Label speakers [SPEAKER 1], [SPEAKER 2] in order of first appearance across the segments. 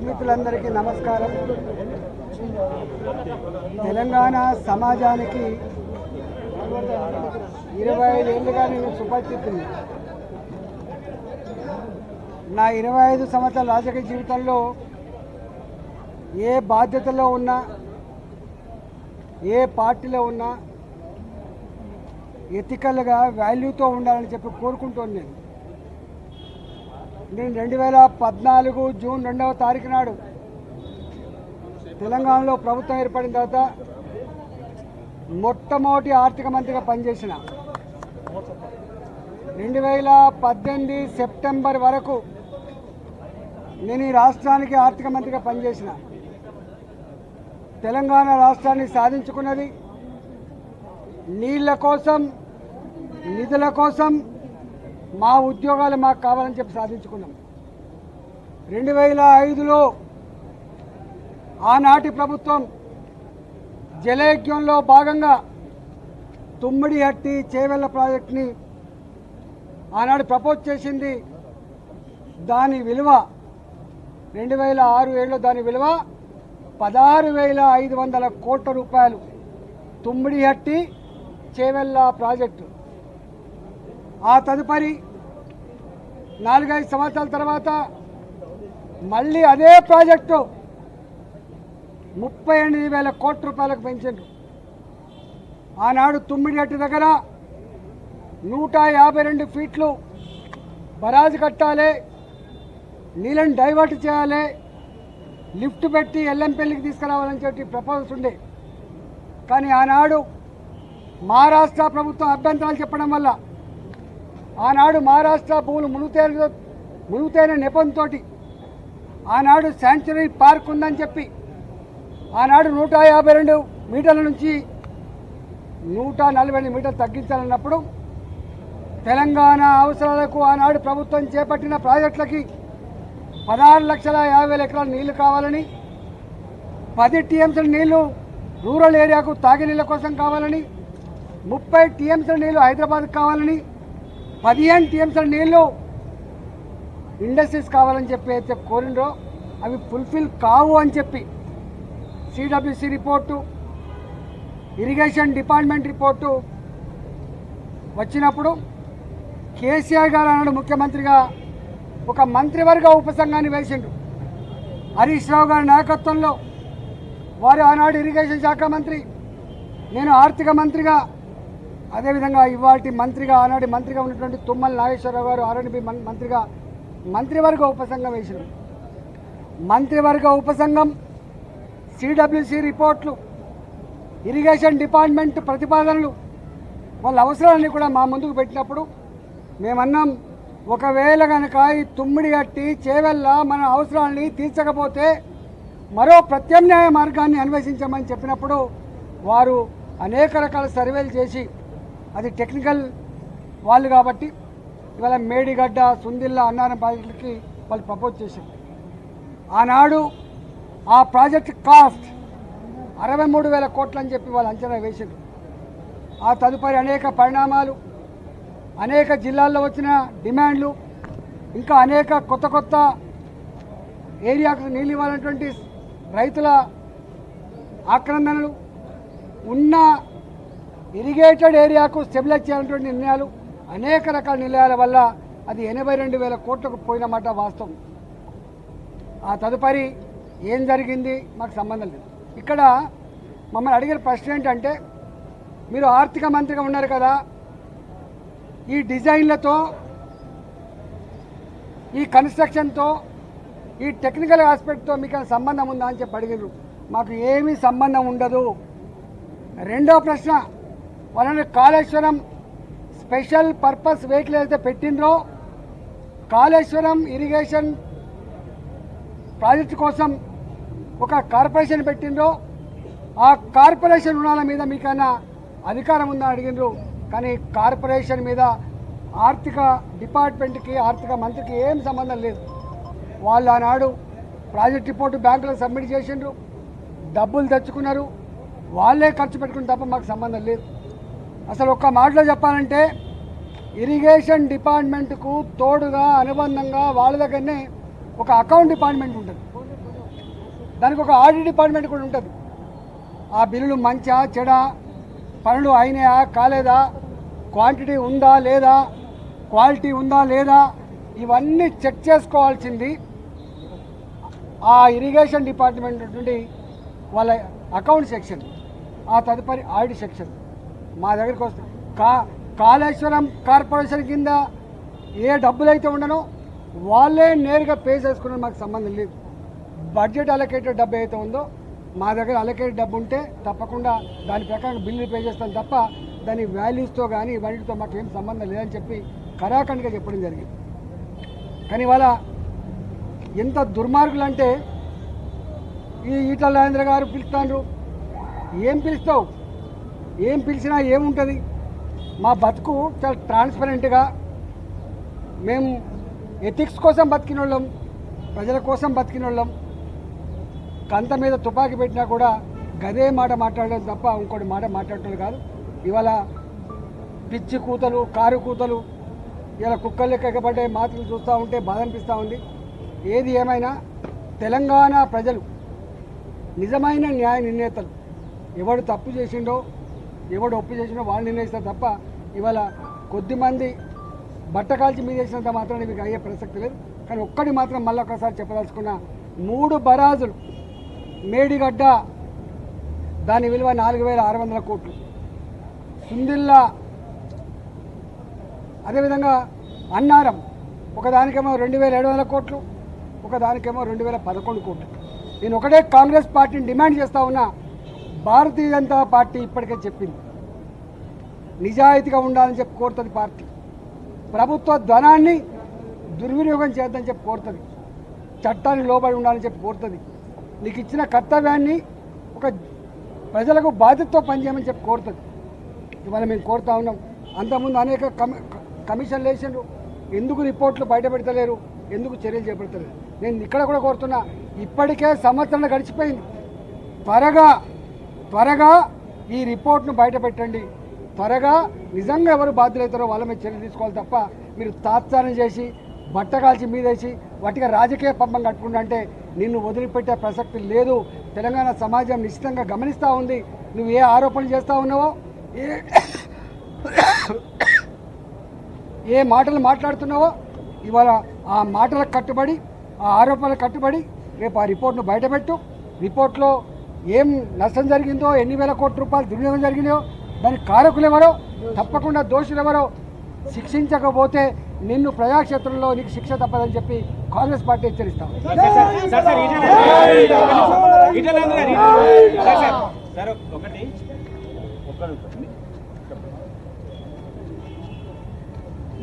[SPEAKER 1] మిత్రులందరికీ నమస్కారం. తెలంగాణ సమాజానికి 25 ఏళ్ళుగా నేను సుపరిచితుని. నా 25 సంవత్సరాల రాజకీయ జీవితంలో ఏ బాధ్యతలో ఉన్నా, ఏ పార్టీలో ఉన్నా ఎథికల్గా వాల్యూతో ఉండాలని చెప్పి కోరుకుంటాను. నేను 2014 జూన్ 2వ తారీఖు నాడు తెలంగాణలో ప్రభుత్వం ఏర్పడిన తర్వాత మొట్టమొదటి ఆర్థిక మంత్రిగా పనిచేసిన. 2018 సెప్టెంబర్ వరకు నేను ఈ రాష్ట్రానికి ఆర్థిక మంత్రిగా పనిచేసిన. తెలంగాణ రాష్ట్రాన్ని సాధించుకున్నది నీళ్ల కోసం, నిధుల కోసం, మా ఉద్యోగాలు మాకు కావాలని చెప్పి సాధించుకున్నాం. 2005లో ఆనాటి ప్రభుత్వం జలయజ్ఞంలో భాగంగా తుమ్మిడిహట్టి చేవెళ్ల ప్రాజెక్టుని ఆనాడు ప్రపోజ్ చేసింది. దాని విలువ 2006-7లో దాని విలువ 16,500 కోట్ల రూపాయలు. తుమ్మిడిహట్టి చేవెళ్ల ప్రాజెక్టు. ఆ తదుపరి 4-5 సంవత్సరాల తర్వాత మళ్ళీ అదే ప్రాజెక్టు 38,000 కోట్ల రూపాయలకు పెంచారు. ఆనాడు తుమ్మిడిహట్టి దగ్గర 152 ఫీట్లు బరాజు కట్టాలి, నీళ్ళని డైవర్ట్ చేయాలి, లిఫ్ట్ పెట్టి ఎల్లంపల్లికి తీసుకురావాలని చెప్పి ప్రపోజల్స్ ఉండే. కానీ ఆనాడు మహారాష్ట్ర ప్రభుత్వం అభ్యంతరాలు చెప్పడం వల్ల ఆనాడు మహారాష్ట్ర భూములు మునుగుతైన నెపంతో ఆనాడు శాంక్చురీ పార్క్ ఉందని చెప్పి ఆనాడు 152 మీటర్ల నుంచి 140 మీటర్లు తగ్గించాలన్నప్పుడు తెలంగాణ అవసరాలకు ఆనాడు ప్రభుత్వం చేపట్టిన ప్రాజెక్టులకి 16,50,000 ఎకరాల నీళ్లు కావాలని, 10 టీఎంసీల నీళ్లు రూరల్ ఏరియాకు తాగునీళ్ళ కోసం కావాలని, 30 టీఎంసీల నీళ్లు హైదరాబాద్కి కావాలని, 15 టీఎంసీల నీళ్లు ఇండస్ట్రీస్ కావాలని చెప్పి అయితే కోరిండ్రో అవి ఫుల్ఫిల్ కావు అని చెప్పి CWC report, irrigation department report వచ్చినప్పుడు కేసీఆర్ గారు ఆనాడు ముఖ్యమంత్రిగా ఒక మంత్రివర్గ ఉపసంఘాన్ని వేసిండ్రు. హరీష్ రావు గారి నాయకత్వంలో వారు ఆనాడు ఇరిగేషన్ శాఖ మంత్రి, నేను ఆర్థిక మంత్రిగా, అదేవిధంగా ఇవాటి మంత్రిగా ఆనాటి మంత్రిగా ఉన్నటువంటి తుమ్మల నాగేశ్వరరావు గారు ఆర్ఎండ్బి మంత్రిగా మంత్రివర్గ ఉపసంఘం వేసినారు. మంత్రివర్గ ఉపసంఘం సిడబ్ల్యూసి రిపోర్ట్లు, ఇరిగేషన్ డిపార్ట్మెంట్ ప్రతిపాదనలు, వాళ్ళ అవసరాలన్నీ కూడా మా ముందుకు పెట్టినప్పుడు మేమన్నాం, ఒకవేళ కనుక ఈ తుమ్మిడిహట్టి చేవెళ్ళ మన అవసరాలని తీర్చకపోతే మరో ప్రత్యామ్నాయ మార్గాన్ని అన్వేషించమని చెప్పినప్పుడు వారు అనేక రకాల సర్వేలు చేసి, అది టెక్నికల్ వాళ్ళు కాబట్టి ఇవాళ మేడిగడ్డ, సుందిల్ల, అన్నారం ప్రాజెక్టులకి వాళ్ళు ప్రపోజ్ చేశారు. ఆనాడు ఆ ప్రాజెక్ట్ కాస్ట్ 63,000 కోట్లు అని చెప్పి వాళ్ళు అంచనా వేశారు. ఆ తదుపరి అనేక పరిణామాలు, అనేక జిల్లాల్లో వచ్చిన డిమాండ్లు, ఇంకా అనేక కొత్త ఏరియాకు నీళ్ళు ఇవ్వాలన్నటువంటి రైతుల ఆక్రందనలు, ఉన్న ఇరిగేటెడ్ ఏరియాకు స్టెబిలైజ్ చేయాలన్నటువంటి నిర్ణయాలు, అనేక రకాల నిర్ణయాల వల్ల అది 82,000 కోట్లకు పోయినమాట వాస్తవం. ఆ తదుపరి ఏం జరిగింది మాకు సంబంధం లేదు. ఇక్కడ మమ్మల్ని అడిగిన ప్రశ్న ఏంటంటే, మీరు ఆర్థిక మంత్రిగా ఉన్నారు కదా, ఈ డిజైన్లతో, ఈ కన్స్ట్రక్షన్తో, ఈ టెక్నికల్ ఆస్పెక్ట్తో మీకు సంబంధం ఉందా అని చెప్పి అడిగారు. మాకు ఏమీ సంబంధం ఉండదు. రెండో ప్రశ్న, వాళ్ళని కాళేశ్వరం స్పెషల్ పర్పస్ వెహికల్ అయితే పెట్టిండ్రో, కాళేశ్వరం ఇరిగేషన్ ప్రాజెక్టు కోసం ఒక కార్పొరేషన్ పెట్టిండ్రో, ఆ కార్పొరేషన్ రుణాల మీద మీకైనా అధికారం ఉందా అడిగినరు. కానీ కార్పొరేషన్ మీద ఆర్థిక డిపార్ట్మెంట్కి, ఆర్థిక మంత్రికి ఏం సంబంధం లేదు. వాళ్ళు ఆనాడు ప్రాజెక్ట్ రిపోర్టు బ్యాంకులో సబ్మిట్ చేసిండ్రు, డబ్బులు తెచ్చుకున్నారు, వాళ్ళే ఖర్చు పెట్టుకుని తప్ప మాకు సంబంధం లేదు. అసలు ఒక్క మాటలో చెప్పాలంటే ఇరిగేషన్ డిపార్ట్మెంట్కు తోడుగా అనుబంధంగా వాళ్ళ దగ్గరనే ఒక అకౌంట్ డిపార్ట్మెంట్ ఉంటుంది, దానికి ఒక ఆడిట్ డిపార్ట్మెంట్ కూడా ఉంటుంది. ఆ బిల్లులు మంచా చెడా, పనులు అయినాయా కాలేదా, క్వాంటిటీ ఉందా లేదా, క్వాలిటీ ఉందా లేదా, ఇవన్నీ చెక్ చేసుకోవాల్సింది ఆ ఇరిగేషన్ డిపార్ట్మెంట్ నుండి వాళ్ళ అకౌంట్ సెక్షన్, ఆ తదుపరి ఆడిట్ సెక్షన్ మా దగ్గరికి వస్తుంది. కాళేశ్వరం కార్పొరేషన్ కింద ఏ డబ్బులైతే ఉండనో వాళ్ళే నేరుగా పే చేసుకున్న మాకు సంబంధం లేదు. బడ్జెట్ అలొకేటెడ్ డబ్బు అయితే ఉందో మా దగ్గర అలొకేటెడ్ డబ్బు ఉంటే తప్పకుండా దాని ప్రకారం బిల్లు పే చేస్తాం తప్ప దాని వాల్యూస్తో కానీ వాటితో మాకు ఏం సంబంధం లేదని చెప్పి కరాఖండిగా చెప్పడం జరిగింది. కానీ వాళ్ళ ఎంత దుర్మార్గులు అంటే ఈ ఈటల రాజేంద్ర గారు పిలుస్తాండ్రు, ఏం పిలుస్తావు, ఏం పిలిచినా ఏముంటుంది. మా బతుకు చాలా ట్రాన్స్పరెంట్గా, మేము ఎథిక్స్ కోసం బతికిన వాళ్ళం, ప్రజల కోసం బతికిన వాళ్ళం. కంత మీద తుపాకీ పెట్టినా కూడా గదే మాట మాట్లాడడం తప్ప ఇంకోటి మాట మాట్లాడటం కాదు. ఇవాళ పిచ్చి కూతలు, కారు కూతలు, ఇలా కుక్కలు లెక్క ఎక్కబడ్డే మాటలు చూస్తూ ఉంటే బాధ అనిపిస్తూ ఉంది. ఏది ఏమైనా తెలంగాణ ప్రజలు నిజమైన న్యాయ నిర్ణేతలు, ఎవడు తప్పు చేసిండో ఎవడు ఒప్పు చేసిండో వాళ్ళు నిర్ణయిస్తారు తప్ప ఇవాళ కొద్దిమంది బట్టకాల్చి మీద చేసినంత మాత్రం మీకు అయ్యే ప్రసక్తి లేదు. కానీ ఒక్కటి మాత్రం మళ్ళీ ఒకసారి చెప్పదలుచుకున్న, 3 బరాజులు మేడిగడ్డ దాని విలువ 4,600 కోట్లు, సుందిల్లా అదేవిధంగా అన్నారం ఒకదానికేమో 2,700 కోట్లు, ఒకదానికేమో 2011 కోట్లు. నేను ఒకటే కాంగ్రెస్ పార్టీని డిమాండ్ చేస్తూ ఉన్నా, భారతీయ జనతా పార్టీ ఇప్పటికే చెప్పింది నిజాయితీగా ఉండాలని చెప్పి కోరుతుంది. పార్టీ ప్రభుత్వ ధనాన్ని దుర్వినియోగం చేద్దని చెప్పి కోరుతుంది, చట్టాన్ని లోబడి ఉండాలని చెప్పి కోరుతుంది, నీకు ఇచ్చిన కర్తవ్యాన్ని ఒక ప్రజలకు బాధ్యతతో పనిచేయమని చెప్పి కోరుతుంది. ఇవాళ మేము కోరుతా ఉన్నాం. అంతకుముందు అనేక కమిషన్లు వేసిండ్రు, ఎందుకు రిపోర్ట్లు బయట పెడతలేరు, ఎందుకు చర్యలు చేపడతలేరు. నేను ఇక్కడ కూడా కోరుతున్నా, ఇప్పటికే సంవత్సరం గడిచిపోయింది, త్వరగా ఈ రిపోర్ట్ను బయట పెట్టండి. త్వరగా నిజంగా ఎవరు బాధ్యులవుతారో వాళ్ళ మీద చర్యలు తీసుకోవాలి తప్ప మీరు తాత్సారం చేసి బట్టకాల్చి మీదేసి వాటిగా రాజకీయ పంపం కట్టుకుంటా అంటే నిన్ను వదిలిపెట్టే ప్రసక్తి లేదు. తెలంగాణ సమాజం నిశ్చితంగా గమనిస్తూ ఉంది. నువ్వు ఏ ఆరోపణలు చేస్తూ ఉన్నావో, ఏ మాటలు మాట్లాడుతున్నావో, ఇవాళ ఆ మాటలకు కట్టుబడి, ఆ ఆరోపణలకు కట్టుబడి రేపు ఆ రిపోర్ట్ను బయటపెట్టు. రిపోర్ట్లో ఏం నష్టం జరిగిందో, ఎన్ని వేల కోట్ల రూపాయలు దుర్వినియోగం జరిగినాయో, దానికి కారకులు ఎవరో, తప్పకుండా దోషులు ఎవరో శిక్షించకపోతే నిన్ను ప్రజాక్షేత్రంలో నీకు శిక్ష తప్పదని చెప్పి కాంగ్రెస్ పార్టీ హెచ్చరిస్తాం.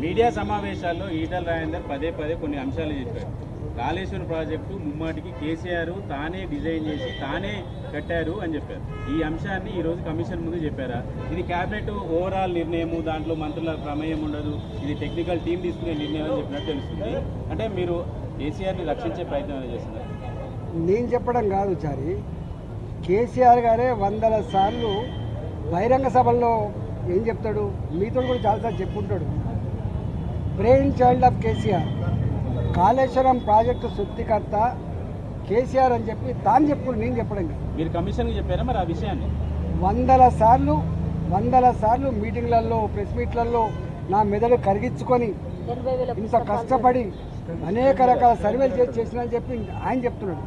[SPEAKER 2] మీడియా సమావేశాల్లో ఈటల రాజేందర్ పదే కొన్ని అంశాలు చెప్పారు. కాళేశ్వరం ప్రాజెక్టు ముమ్మాటికి కేసీఆర్ తానే డిజైన్ చేసి తానే కట్టారు అని చెప్పారు. ఈ అంశాన్ని ఈరోజు కమిషన్ ముందు చెప్పారా? ఇది క్యాబినెట్ ఓవరాల్ నిర్ణయము, దాంట్లో మంత్రుల ప్రమేయం ఉండదు, ఇది టెక్నికల్ టీం తీసుకునే నిర్ణయం అని చెప్పినట్టు తెలుస్తుంది. అంటే మీరు కేసీఆర్ని రక్షించే ప్రయత్నం చేస్తున్నారు.
[SPEAKER 1] నేను చెప్పడం కాదు చారి, కేసీఆర్ గారే 100 సార్లు బహిరంగ సభల్లో ఏం చెప్తాడు, మీతో కూడా చాలాసార్లు చెప్పుకుంటాడు. Brain child of KCR, Kaleshwaram project సృష్టికర్త కేసీఆర్ అని చెప్పి తాను చెప్పుడు, నేను చెప్పడం కాదు.
[SPEAKER 2] మీరు కమిషన్కి చెప్పారా మరి ఆ విషయాన్ని?
[SPEAKER 1] 100 సార్లు మీటింగ్లలో, ప్రెస్ మీట్లలో నా మెదడు కరిగించుకొని ఇంత కష్టపడి అనేక రకాల సర్వేలు చేసినని చెప్పి ఆయన చెప్తున్నాడు.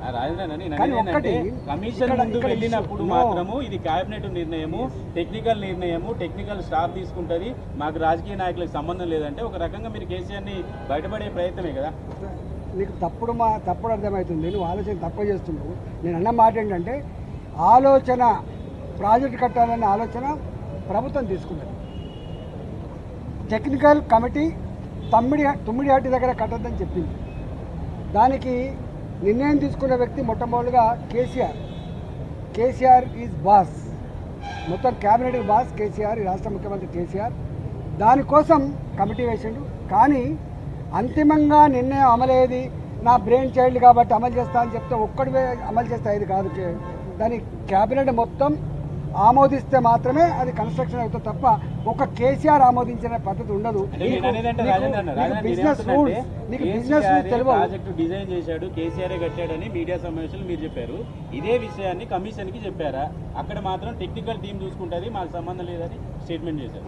[SPEAKER 1] కానీ ఒక్కటి,
[SPEAKER 2] కమిషన్ ముందు వెళ్ళినప్పుడు మాత్రము ఇది కేబినెట్ నిర్ణయము, టెక్నికల్ నిర్ణయము, టెక్నికల్ స్టాఫ్ తీసుకుంటుంది, మాకు రాజకీయ నాయకులకు సంబంధం లేదంటే ఒక రకంగా మీరు కేసీఆర్ని బయటపడే ప్రయత్నమే కదా.
[SPEAKER 1] నీకు తప్పుడు అర్థమవుతుంది, నువ్వు ఆలోచన తక్కువ చేస్తున్నావు. నేను అన్న మాట ఏంటంటే, ఆలోచన ప్రాజెక్టు కట్టాలన్న ఆలోచన ప్రభుత్వం తీసుకున్నది. టెక్నికల్ కమిటీ తుమ్మిడిహట్టి దగ్గర కట్టద్దని చెప్పింది. దానికి నిర్ణయం తీసుకున్న వ్యక్తి మొట్టమొదటిగా కేసీఆర్ ఈజ్ బాస్, మొత్తం క్యాబినెట్ బాస్ కేసీఆర్, ఈ రాష్ట్ర ముఖ్యమంత్రి కేసీఆర్. దానికోసం కమిటీ వేసిండు. కానీ అంతిమంగా నిర్ణయం అమలయ్యేది నా బ్రెయిన్ చైల్డ్ కాబట్టి అమలు చేస్తా అని చెప్తే ఒక్కడివే అమలు చేస్తే ఇది కాదు. దాని క్యాబినెట్ మొత్తం ఆమోదిస్తే మాత్రమే అది కన్స్ట్రక్షన్ అవుతుంది తప్ప ఒక కేసీఆర్ ఆమోదించిన పద్ధతి ఉండదు.
[SPEAKER 2] అంటే నేను అనేదంటే రాజేంద్ర అన్న, రాజేంద్ర
[SPEAKER 1] బిజినెస్ రూల్స్ నీకు బిజినెస్ రూల్స్ తెలియదు.
[SPEAKER 2] ప్రాజెక్టు డిజైన్ చేశాడు, కేసీఆర్ కట్టాడని మీడియా సమావేశంలో మీరు చెప్పారు. ఇదే విషయాన్ని కమిషన్ కి చెప్పారా? అక్కడ మాత్రం టెక్నికల్ టీం చూసుకుంటుంది, మాకు సంబంధం లేదని స్టేట్మెంట్ చేశారు.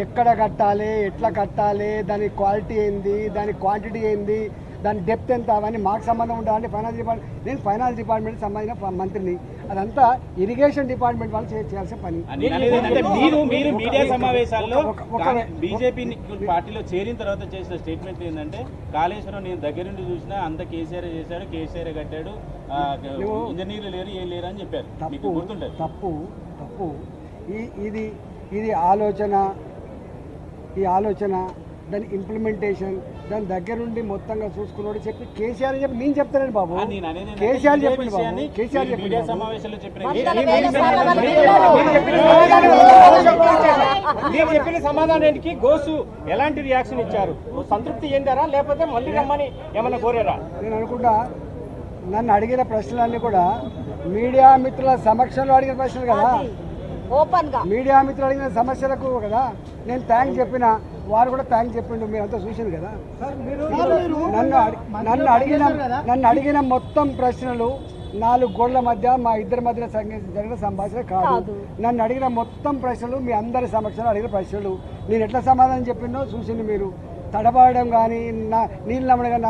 [SPEAKER 1] ఎక్కడ కట్టాలి, ఎట్లా కట్టాలి, దాని క్వాలిటీ ఏంది, దాని క్వాంటిటీ ఏంది, దాని డెప్త్ ఎంత, అవన్నీ మాకు సంబంధం ఉండాలంటే ఫైనాన్స్ డిపార్ట్మెంట్, నేను ఫైనాన్స్ డిపార్ట్మెంట్ సంబంధించిన మంత్రిని, అదంతా ఇరిగేషన్ డిపార్ట్మెంట్ వాళ్ళు చేయాల్సిన పని.
[SPEAKER 2] మీరు మీడియా సమావేశాల్లో బీజేపీ పార్టీలో చేరిన తర్వాత చేసిన స్టేట్మెంట్ ఏంటంటే, కాళేశ్వరం నేను దగ్గర నుండి చూసినా అంత కేసీఆర్ చేశాడు, కేసీఆర్ కట్టాడు, ఇంజనీర్లు లేరు, ఏం లేరు అని చెప్పారు. మీకు గుర్తుంటుంది?
[SPEAKER 1] తప్పు. ఇది ఆలోచన దాని ఇంప్లిమెంటేషన్, దాని దగ్గర నుండి మొత్తంగా చూసుకున్నాడు చెప్పి కేసీఆర్ చెప్పి నేను చెప్తానండి బాబు. కేసీఆర్ చెప్పింది బాబు, కేసీఆర్
[SPEAKER 2] మీడియా సమావేశంలో చెప్పిన
[SPEAKER 3] మీరు చెప్పిన సమాధానానికి గోసు ఎలాంటి రియాక్షన్ ఇచ్చారు? సంతృప్తి చెందారా లేకపోతే మళ్ళీ రమ్మని ఏమైనా కోరారా?
[SPEAKER 1] నేను అనుకుంటా నన్ను అడిగిన ప్రశ్నలన్నీ కూడా మీడియా మిత్రుల సమక్షంలో అడిగిన ప్రశ్నలు కదా,
[SPEAKER 4] ఓపెన్ గా
[SPEAKER 1] మీడియా మిత్రులు అడిగిన సమస్యలకు కదా నేను థ్యాంక్స్ చెప్పిన, వారు కూడా థ్యాంక్స్ చెప్పిండు, మీరంతా చూసింది కదా. నన్ను అడిగిన మొత్తం ప్రశ్నలు 4 గోళ్ల మధ్య మా ఇద్దరి మధ్య జరిగిన సంభాషణ కాదు. నన్ను అడిగిన మొత్తం ప్రశ్నలు మీ అందరి సమక్షంలో అడిగిన ప్రశ్నలు. నేను ఎట్లా సమాధానం చెప్పిందో చూసింది మీరు. తడబడడం కానీ నీళ్ళు నమ్మడం కానీ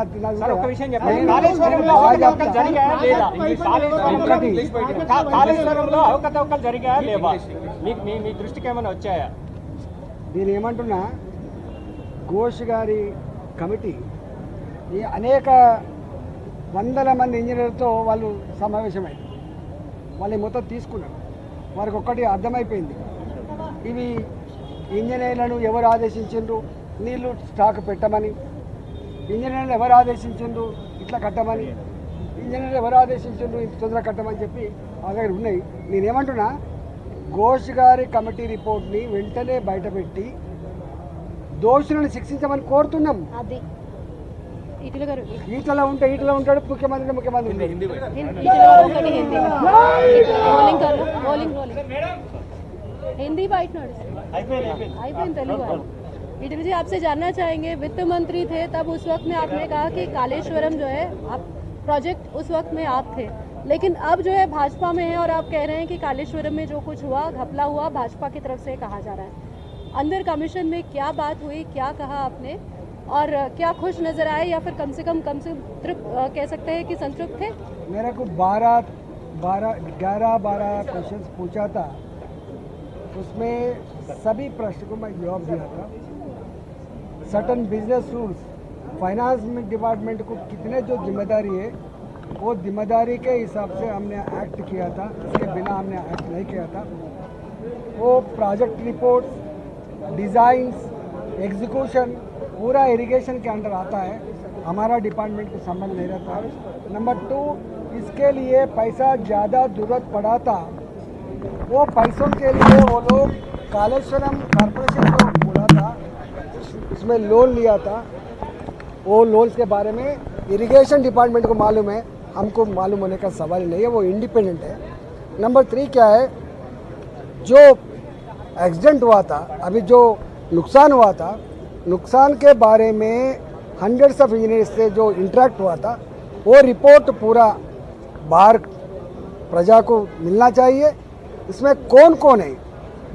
[SPEAKER 3] అవకతవకలు జరిగాయా లేవా? మీ దృష్టికి ఏమైనా వచ్చాయా?
[SPEAKER 1] నేను ఏమంటున్నా, ఘోష్ గారి కమిటీ ఈ అనేక వందల మంది ఇంజనీర్లతో వాళ్ళు సమావేశమైంది, వాళ్ళు మొత్తం తీసుకున్నారు. వారికి ఒక్కటి అర్థమైపోయింది, ఇవి ఇంజనీర్లను ఎవరు ఆదేశించిండ్రు నీళ్లు స్టాక్ పెట్టమని, ఇంజనీర్లు ఎవరు ఆదేశించిండ్రు ఇట్లా కట్టమని, ఇంజనీర్లు ఎవరు ఆదేశించిండ్రు ఇంత తొందరగా కట్టమని చెప్పి ఆ దగ్గర ఉన్నాయి. నేనేమంటున్నా, ఘోష్ గారి కమిటీ రిపోర్ట్ని వెంటనే బయటపెట్టి దోషులను శిక్షించమని కోరుతున్నాం. ఈటలో ఉంటాడు, ముఖ్యమంత్రి
[SPEAKER 4] हिंदी बाइट ईटल जी आपसे जानना चाहेंगे, वित्त मंत्री थे तब उस वक्त में आपने कहा कि कालेश्वरम जो है आप प्रोजेक्ट उस वक्त में आप थे, लेकिन अब जो है भाजपा में है और आप कह रहे हैं कि कालेश्वरम में जो कुछ हुआ घपला हुआ भाजपा की तरफ से कहा जा रहा है। अंदर कमीशन में क्या बात हुई, क्या कहा आपने और क्या खुश नजर आए या फिर कम से कम कह सकते हैं कि संतृप्त थे?
[SPEAKER 1] मेरे को 11-12 क्वेश्चन पूछा था, उसमें सभी प्रश्न को मैं जवाब दिया था। Certain business rules, finance department को कितने जो जिम्मेदारी है वो जिम्मेदारी के हिसाब से हमने एक्ट किया था, इसके बिना हमने एक्ट नहीं किया था। वो प्रोजेक्ट रिपोर्ट्स, डिज़ाइंस, एग्जीक्यूशन पूरा इरिगेशन के अंडर आता है, हमारा डिपार्टमेंट को संबंध नहीं रहता। नंबर 2, इसके लिए पैसा ज़्यादा ज़रूरत पड़ा था, वो पैसों के लिए वो लोग कालेश्वरम कॉरपोरेशन को बोला था, उसमें लोन लिया था। वो लोन्स के बारे में इरिगेशन डिपार्टमेंट को मालूम है, हमको मालूम होने का सवाल ही नहीं है, वो इंडिपेंडेंट है। नंबर 3 क्या है, जो एक्सीडेंट हुआ था, अभी जो नुकसान हुआ था, नुकसान के बारे में हंड्रेड्स ऑफ इंजीनियर्स से जो इंटरेक्ट हुआ था, वो रिपोर्ट पूरा बाहर प्रजा को मिलना चाहिए। इसमें कौन कौन है,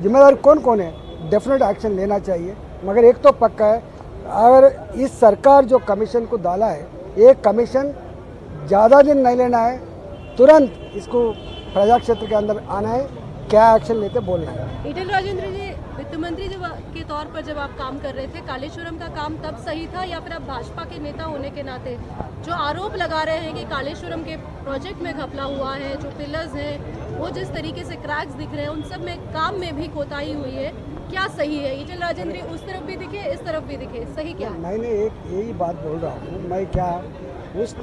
[SPEAKER 1] जिम्मेदार कौन कौन है, डेफिनेट एक्शन लेना चाहिए। मगर एक तो पक्का है, अगर इस सरकार जो कमीशन को डाला है, ये कमीशन ज़्यादा दिन नहीं लेना है, तुरंत इसको प्रजा क्षेत्र के अंदर आना है, क्या एक्शन लेते बोलना है।
[SPEAKER 4] ईटल राजेंद्र जी, वित्त मंत्री के तौर पर जब आप काम कर रहे थे, कालेश्वरम का काम तब सही था या फिर आप भाजपा के नेता होने के नाते जो आरोप लगा रहे हैं कि कालेश्वरम के प्रोजेक्ट में घपला हुआ है, जो पिलर्स हैं वो जिस तरीके से क्रैक्स दिख रहे हैं, उन सब में काम में भी कोताही हुई है, क्या सही है? ईटल राजेंद्र उस तरफ भी दिखे, इस तरफ भी दिखे, सही क्या है?
[SPEAKER 1] मैंने एक यही बात बोल रहा हूँ, मैं क्या उस